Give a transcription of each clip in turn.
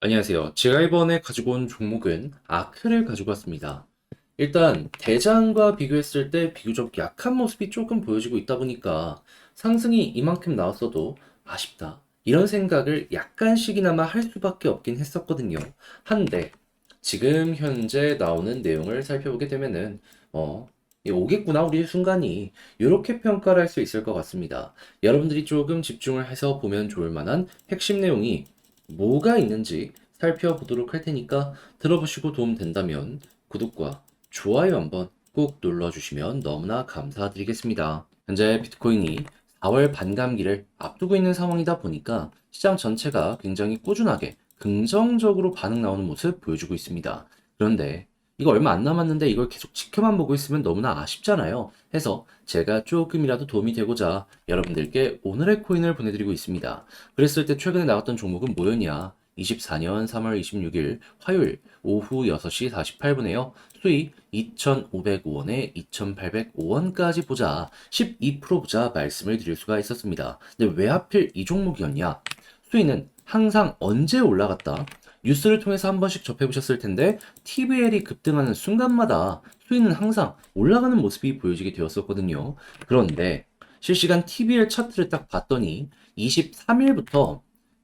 안녕하세요. 제가 이번에 가지고 온 종목은 아크를 가지고 왔습니다. 일단 대장과 비교했을 때 비교적 약한 모습이 조금 보여지고 있다 보니까 상승이 이만큼 나왔어도 아쉽다. 이런 생각을 약간씩이나마 할 수밖에 없긴 했었거든요. 한데 지금 현재 나오는 내용을 살펴보게 되면은 오겠구나 우리 순간이 이렇게 평가를 할 수 있을 것 같습니다. 여러분들이 조금 집중을 해서 보면 좋을 만한 핵심 내용이 뭐가 있는지 살펴보도록 할 테니까 들어보시고 도움 된다면 구독과 좋아요 한번 꼭 눌러주시면 너무나 감사드리겠습니다. 현재 비트코인이 4월 반감기를 앞두고 있는 상황이다 보니까 시장 전체가 굉장히 꾸준하게 긍정적으로 반응 나오는 모습 보여주고 있습니다. 그런데 이거 얼마 안 남았는데 이걸 계속 지켜만 보고 있으면 너무나 아쉽잖아요. 해서 제가 조금이라도 도움이 되고자 여러분들께 오늘의 코인을 보내드리고 있습니다. 그랬을 때 최근에 나왔던 종목은 뭐였냐? 24년 3월 26일 화요일 오후 6시 48분에요. 수익 2,505원에 2,805원까지 보자. 12% 보자 말씀을 드릴 수가 있었습니다. 근데 왜 하필 이 종목이었냐? 수익은 항상 언제 올라갔다? 뉴스를 통해서 한 번씩 접해보셨을 텐데 TVL이 급등하는 순간마다 수익은 항상 올라가는 모습이 보여지게 되었었거든요. 그런데 실시간 TVL 차트를 딱 봤더니 23일부터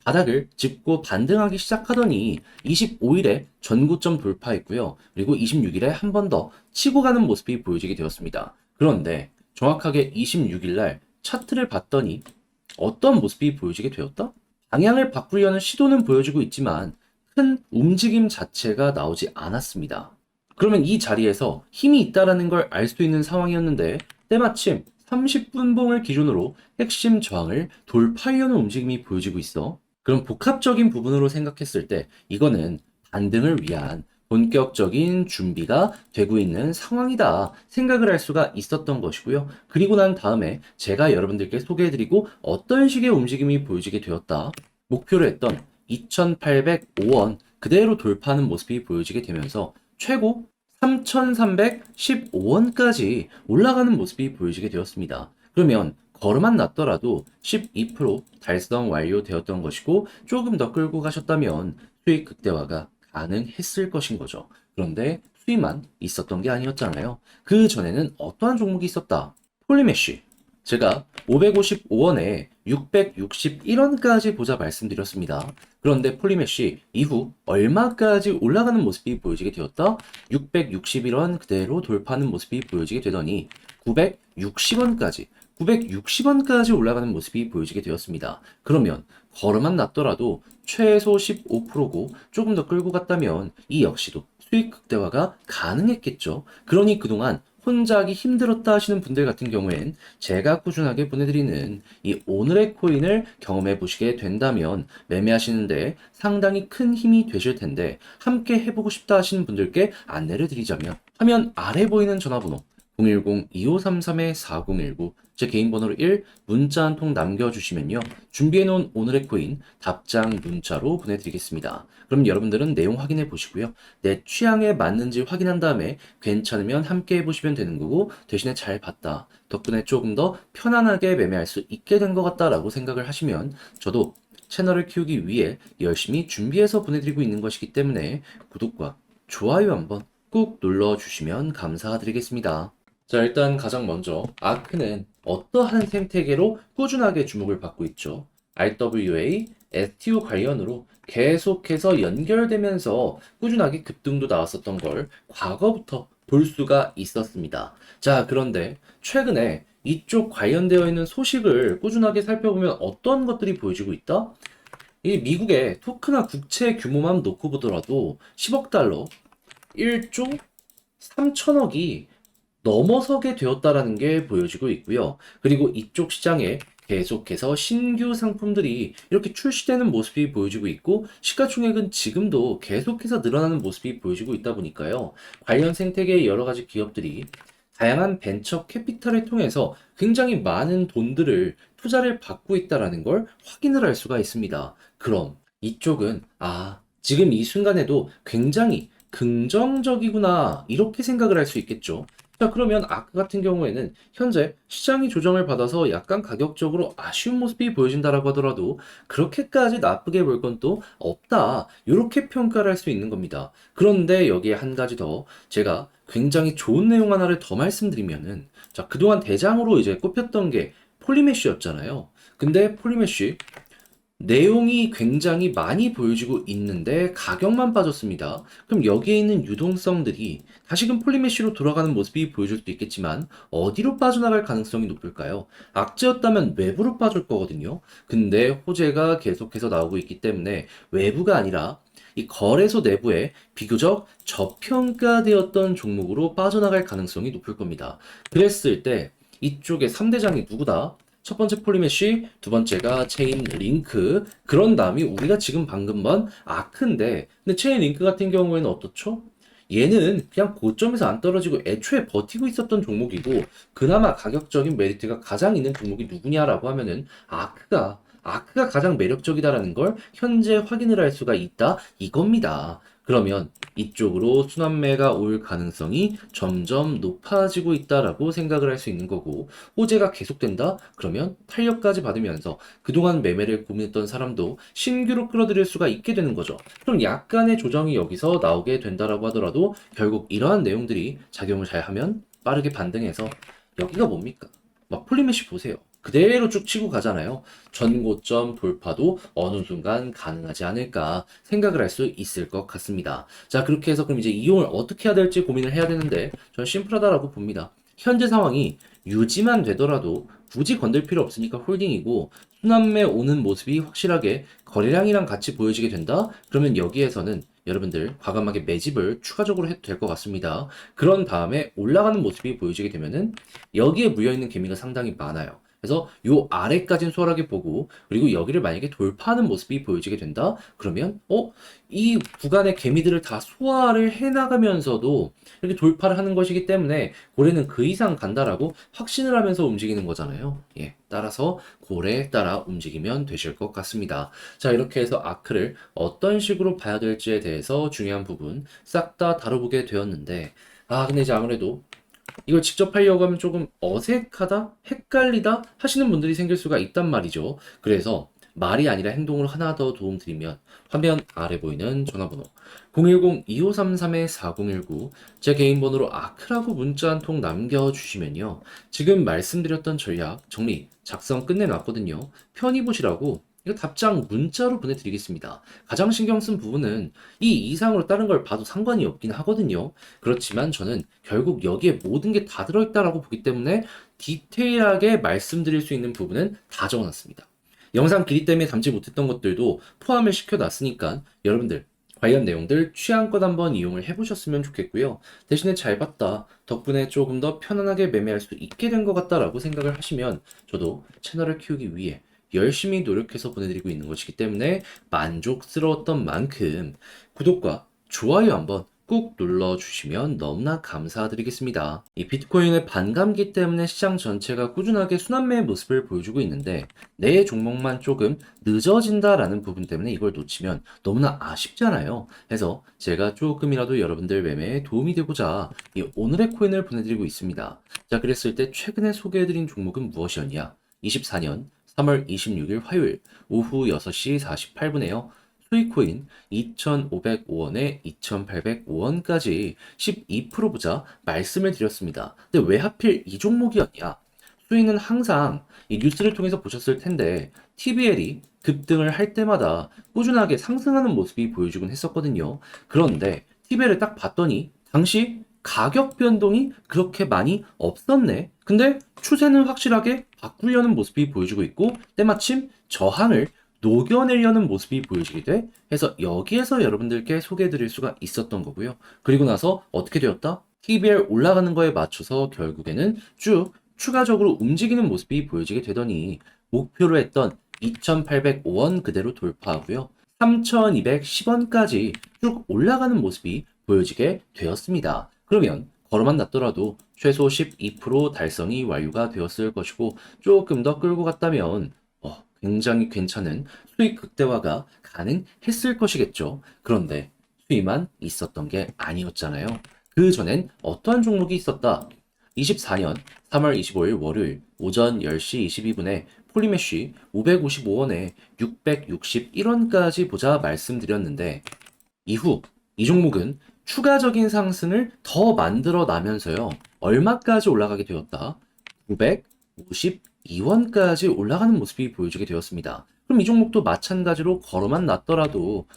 바닥을 짚고 반등하기 시작하더니 25일에 전고점 돌파했고요. 그리고 26일에 한 번 더 치고 가는 모습이 보여지게 되었습니다. 그런데 정확하게 26일 날 차트를 봤더니 어떤 모습이 보여지게 되었다? 방향을 바꾸려는 시도는 보여주고 있지만 큰 움직임 자체가 나오지 않았습니다. 그러면 이 자리에서 힘이 있다라는 걸 알 수 있는 상황이었는데 때마침 30분봉을 기준으로 핵심 저항을 돌파하려는 움직임이 보여지고 있어. 그럼 복합적인 부분으로 생각했을 때 이거는 반등을 위한 본격적인 준비가 되고 있는 상황이다 생각을 할 수가 있었던 것이고요. 그리고 난 다음에 제가 여러분들께 소개해드리고 어떤 식의 움직임이 보여지게 되었다. 목표로 했던 2,805원 그대로 돌파하는 모습이 보여지게 되면서 최고 3,315원까지 올라가는 모습이 보여지게 되었습니다. 그러면 걸음만 났더라도 12% 달성 완료되었던 것이고 조금 더 끌고 가셨다면 수익 극대화가 가능했을 것인 거죠. 그런데 수익만 있었던 게 아니었잖아요. 그 전에는 어떠한 종목이 있었다? 폴리메쉬. 제가 555원에 661원까지 보자 말씀드렸습니다. 그런데 폴리메쉬 이후 얼마까지 올라가는 모습이 보여지게 되었다? 661원 그대로 돌파하는 모습이 보여지게 되더니 960원까지 960원까지 올라가는 모습이 보여지게 되었습니다. 그러면 걸음만 났더라도 최소 15%고 조금 더 끌고 갔다면 이 역시도 수익 극대화가 가능했겠죠. 그러니 그동안 혼자 하기 힘들었다 하시는 분들 같은 경우엔 제가 꾸준하게 보내드리는 이 오늘의 코인을 경험해 보시게 된다면 매매하시는데 상당히 큰 힘이 되실 텐데 함께 해보고 싶다 하시는 분들께 안내를 드리자면 화면 아래 보이는 전화번호 010-2533-4019 제 개인 번호로 1 문자 한 통 남겨주시면요. 준비해놓은 오늘의 코인 답장 문자로 보내드리겠습니다. 그럼 여러분들은 내용 확인해 보시고요. 내 취향에 맞는지 확인한 다음에 괜찮으면 함께 해보시면 되는 거고 대신에 잘 봤다. 덕분에 조금 더 편안하게 매매할 수 있게 된 것 같다라고 생각을 하시면 저도 채널을 키우기 위해 열심히 준비해서 보내드리고 있는 것이기 때문에 구독과 좋아요 한번 꾹 눌러주시면 감사드리겠습니다. 자, 일단 가장 먼저 아크는 어떠한 생태계로 꾸준하게 주목을 받고 있죠. RWA, STO 관련으로 계속해서 연결되면서 꾸준하게 급등도 나왔었던 걸 과거부터 볼 수가 있었습니다. 자, 그런데 최근에 이쪽 관련되어 있는 소식을 꾸준하게 살펴보면 어떤 것들이 보여지고 있다? 이 미국의 토크나 국채 규모만 놓고 보더라도 10억 달러, 1조 3천억이 넘어서게 되었다라는 게 보여지고 있고요. 그리고 이쪽 시장에 계속해서 신규 상품들이 이렇게 출시되는 모습이 보여지고 있고 시가총액은 지금도 계속해서 늘어나는 모습이 보여지고 있다 보니까요. 관련 생태계의 여러 가지 기업들이 다양한 벤처 캐피탈을 통해서 굉장히 많은 돈들을 투자를 받고 있다라는 걸 확인을 할 수가 있습니다. 그럼 이쪽은 지금 이 순간에도 굉장히 긍정적이구나 이렇게 생각을 할 수 있겠죠. 자, 그러면 아크 같은 경우에는 현재 시장이 조정을 받아서 약간 가격적으로 아쉬운 모습이 보여진다라고 하더라도 그렇게까지 나쁘게 볼 건 또 없다. 이렇게 평가를 할 수 있는 겁니다. 그런데 여기에 한 가지 더 제가 굉장히 좋은 내용 하나를 더 말씀드리면은 자, 그동안 대장으로 이제 꼽혔던 게 폴리메쉬였잖아요. 근데 폴리메쉬 내용이 굉장히 많이 보여지고 있는데 가격만 빠졌습니다. 그럼 여기에 있는 유동성들이 다시금 폴리메쉬로 돌아가는 모습이 보여줄 수도 있겠지만 어디로 빠져나갈 가능성이 높을까요? 악재였다면 외부로 빠질 거거든요. 근데 호재가 계속해서 나오고 있기 때문에 외부가 아니라 이 거래소 내부에 비교적 저평가되었던 종목으로 빠져나갈 가능성이 높을 겁니다. 그랬을 때 이쪽에 3대장이 누구다? 첫 번째 폴리메쉬, 두 번째가 체인 링크. 그런 다음이 우리가 지금 방금 본 아크인데, 근데 체인 링크 같은 경우에는 어떻죠? 얘는 그냥 고점에서 안 떨어지고 애초에 버티고 있었던 종목이고, 그나마 가격적인 메리트가 가장 있는 종목이 누구냐라고 하면은 아크가 가장 매력적이다라는 걸 현재 확인을 할 수가 있다 이겁니다. 그러면 이쪽으로 순환매가 올 가능성이 점점 높아지고 있다라고 생각을 할 수 있는 거고, 호재가 계속된다? 그러면 탄력까지 받으면서 그동안 매매를 고민했던 사람도 신규로 끌어들일 수가 있게 되는 거죠. 그럼 약간의 조정이 여기서 나오게 된다라고 하더라도 결국 이러한 내용들이 작용을 잘 하면 빠르게 반등해서 여기가 뭡니까? 막 폴리메시 보세요. 그대로 쭉 치고 가잖아요. 전고점 돌파도 어느 순간 가능하지 않을까 생각을 할 수 있을 것 같습니다. 자, 그렇게 해서 그럼 이제 이용을 어떻게 해야 될지 고민을 해야 되는데 저는 심플하다라고 봅니다. 현재 상황이 유지만 되더라도 굳이 건들 필요 없으니까 홀딩이고 순환매 오는 모습이 확실하게 거래량이랑 같이 보여지게 된다? 그러면 여기에서는 여러분들 과감하게 매집을 추가적으로 해도 될 것 같습니다. 그런 다음에 올라가는 모습이 보여지게 되면은 여기에 물려있는 개미가 상당히 많아요. 그래서 요 아래까지는 수월하게 보고 그리고 여기를 만약에 돌파하는 모습이 보여지게 된다? 그러면 이 구간의 개미들을 다 소화를 해나가면서도 이렇게 돌파를 하는 것이기 때문에 고래는 그 이상 간다라고 확신을 하면서 움직이는 거잖아요. 예, 따라서 고래에 따라 움직이면 되실 것 같습니다. 자, 이렇게 해서 아크를 어떤 식으로 봐야 될지에 대해서 중요한 부분 싹 다 다뤄보게 되었는데 근데 이제 아무래도 이걸 직접 하려고 하면 조금 어색하다, 헷갈리다 하시는 분들이 생길 수가 있단 말이죠. 그래서 말이 아니라 행동으로 하나 더 도움드리면 화면 아래 보이는 전화번호 010-2533-4019 제 개인 번호로 아크라고 문자 한 통 남겨주시면요. 지금 말씀드렸던 전략 정리 작성 끝내놨거든요. 편히 보시라고 이거 답장 문자로 보내드리겠습니다. 가장 신경 쓴 부분은 이 이상으로 다른 걸 봐도 상관이 없긴 하거든요. 그렇지만 저는 결국 여기에 모든 게 다 들어있다라고 보기 때문에 디테일하게 말씀드릴 수 있는 부분은 다 적어놨습니다. 영상 길이 때문에 담지 못했던 것들도 포함을 시켜놨으니까 여러분들 관련 내용들 취향껏 한번 이용을 해보셨으면 좋겠고요. 대신에 잘 봤다. 덕분에 조금 더 편안하게 매매할 수 있게 된 것 같다라고 생각을 하시면 저도 채널을 키우기 위해 열심히 노력해서 보내드리고 있는 것이기 때문에 만족스러웠던 만큼 구독과 좋아요 한번 꾹 눌러주시면 너무나 감사드리겠습니다. 이 비트코인의 반감기 때문에 시장 전체가 꾸준하게 순환매의 모습을 보여주고 있는데 내 종목만 조금 늦어진다라는 부분 때문에 이걸 놓치면 너무나 아쉽잖아요. 그래서 제가 조금이라도 여러분들 매매에 도움이 되고자 이 오늘의 코인을 보내드리고 있습니다. 자, 그랬을 때 최근에 소개해드린 종목은 무엇이었냐? 24년 3월 26일 화요일 오후 6시 48분에요. 수익코인 2,505원에 2,805원까지 12% 보자 말씀을 드렸습니다. 근데 왜 하필 이 종목이었냐? 수익은 항상 이 뉴스를 통해서 보셨을 텐데 TBL이 급등을 할 때마다 꾸준하게 상승하는 모습이 보여주곤 했었거든요. 그런데 TBL을 딱 봤더니 당시 가격 변동이 그렇게 많이 없었네. 근데 추세는 확실하게 바꾸려는 모습이 보여주고 있고 때마침 저항을 녹여내려는 모습이 보여지게 돼. 해서 여기에서 여러분들께 소개해 드릴 수가 있었던 거고요. 그리고 나서 어떻게 되었다? TBL 올라가는 거에 맞춰서 결국에는 쭉 추가적으로 움직이는 모습이 보여지게 되더니 목표로 했던 2,805원 그대로 돌파하고요. 3,210원까지 쭉 올라가는 모습이 보여지게 되었습니다. 그러면 걸어만 놨더라도 최소 12% 달성이 완료가 되었을 것이고 조금 더 끌고 갔다면 굉장히 괜찮은 수익 극대화가 가능했을 것이겠죠. 그런데 수익만 있었던 게 아니었잖아요. 그 전엔 어떠한 종목이 있었다? 24년 3월 25일 월요일 오전 10시 22분에 폴리메쉬 555원에 661원까지 보자 말씀드렸는데 이후 이 종목은 추가적인 상승을 더 만들어 나면서요. 얼마까지 올라가게 되었다? 952원까지 올라가는 모습이 보여지게 되었습니다. 그럼 이 종목도 마찬가지로 걸어만 놨더라도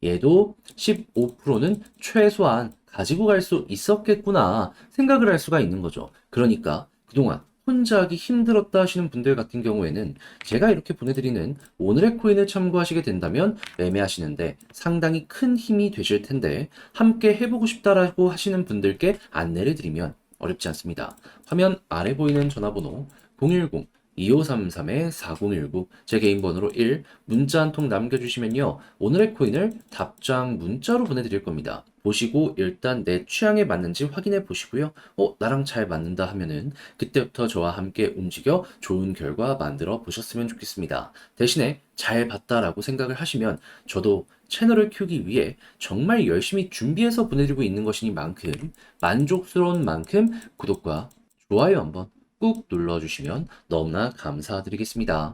얘도 15%는 최소한 가지고 갈 수 있었겠구나 생각을 할 수가 있는 거죠. 그러니까 그동안 혼자 하기 힘들었다 하시는 분들 같은 경우에는 제가 이렇게 보내드리는 오늘의 코인을 참고하시게 된다면 매매하시는데 상당히 큰 힘이 되실 텐데 함께 해보고 싶다라고 하시는 분들께 안내를 드리면 어렵지 않습니다. 화면 아래 보이는 전화번호 010-2533-4019 제 개인 번호로 1 문자 한 통 남겨주시면요. 오늘의 코인을 답장 문자로 보내드릴 겁니다. 보시고 일단 내 취향에 맞는지 확인해 보시고요. 나랑 잘 맞는다 하면은 그때부터 저와 함께 움직여 좋은 결과 만들어 보셨으면 좋겠습니다. 대신에 잘 봤다라고 생각을 하시면 저도 채널을 키우기 위해 정말 열심히 준비해서 보내드리고 있는 것이니만큼 만족스러운 만큼 구독과 좋아요 한번 꾹 눌러주시면 너무나 감사드리겠습니다.